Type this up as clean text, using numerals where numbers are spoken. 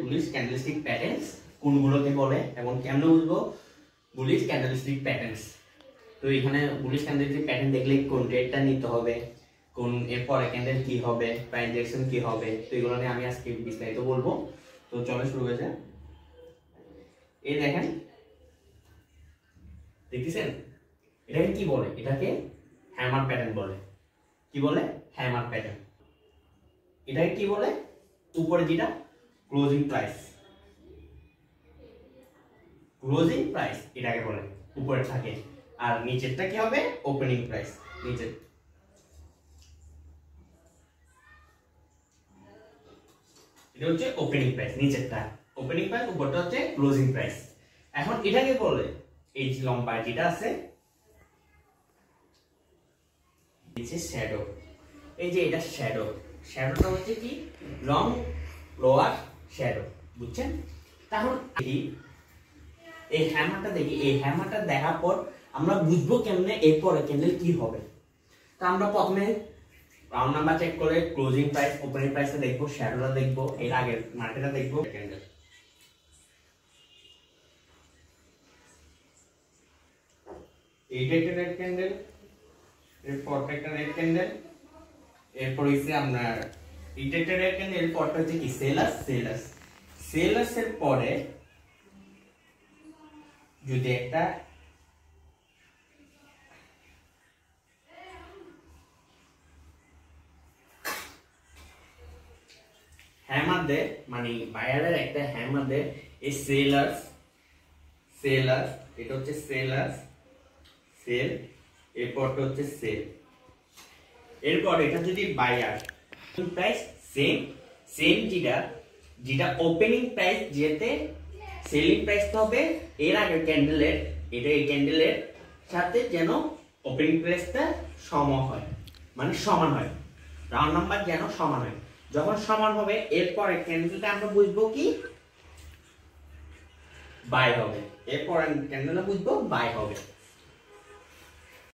Bullish candlestick patterns কোনগুলোকে বলে এবং কেমনে বুঝবো বুলিশ ক্যান্ডেলস্টিক প্যাটার্নস। তো এখানে বুলিশ ক্যান্ডেলস্টিক প্যাটার্ন দেখলে কোন ডেটটা নিতে হবে, কোন এরপরে ক্যান্ডেল কি হবে, প্রাইস ডিরেকশন কি হবে, তো এগুলো নিয়ে আমি আজকে বিস্তারিত বলবো। তো চলো শুরু হয়ে যায়। এই দেখেন, দেখতেছেন এটাকে কি বলে? এটাকে হ্যামার প্যাটার্ন বলে। কি বলে? Hammer pattern. এটাকে কি বলে? উপরে যেটা ক্লোজিং প্রাইস, ক্লোজিং প্রাইস এটাকে বলে উপরে থাকে, আর নিচেরটা কি হবে? Opening price. নিচের এটা হচ্ছে ওপেনিং প্রাইস, নিচেরটা ওপেনিং প্রাইস, উপরটা হচ্ছে ক্লোজিং প্রাইস। এখন এটাকে বলে এই যে লম্বা যেটা আছে শ্যাডো। এই যে এটা শ্যাডো, শ্যাডোটা হচ্ছে কি লং লোয়ার শ্যাডো, বুঝছেন? তাহলে এই হ্যামারটা দেখি, এই হ্যামারটা দেখার পর আমরা বুঝবো কেমনে এরপরে ক্যান্ডেল কি হবে। তা আমরা প্রথমে রাউন্ড নাম্বার চেক করে ক্লোজিং প্রাইস ওপেনিং প্রাইসটা দেখবো, শ্যাডোটা দেখবো, এর আগের মার্কেটটা দেখবো। ক্যান্ডেল এইটা একটা রেড ক্যান্ডেল, এরপরটা একটা রেড ক্যান্ডেল, এরপর হচ্ছে আপনার এইটা একটা রেড ক্যান্ডেল, এরপরটা হচ্ছে কি সেলার্স। সেলার্স সেলার্সের পরে যদি একটা হ্যামার দেয়, মানে বায়ারের একটা হ্যামার দেয়, এই সেলার্স সেলার্স, এটা হচ্ছে সেলার্স সেল, এরপরটা হচ্ছে সেল। এরপর এটা যদি বায়ার প্রাইস সেম সেম যেটা ওপেনিং প্রাইস যেতে সেলিং প্রাইসটা হবে এর আগে ক্যান্ডেলের, এটা এই ক্যান্ডেলের সাথে যেন ওপেনিং প্রাইসটা সম হয়, মানে সমান হয়, রাউন্ড নাম্বার যেন সমান হয়। যখন সমান হবে এরপরে ক্যান্ডেলটা আমরা বুঝবো কি বাই হবে, এরপর ক্যান্ডেলটা বুঝবো বাই হবে।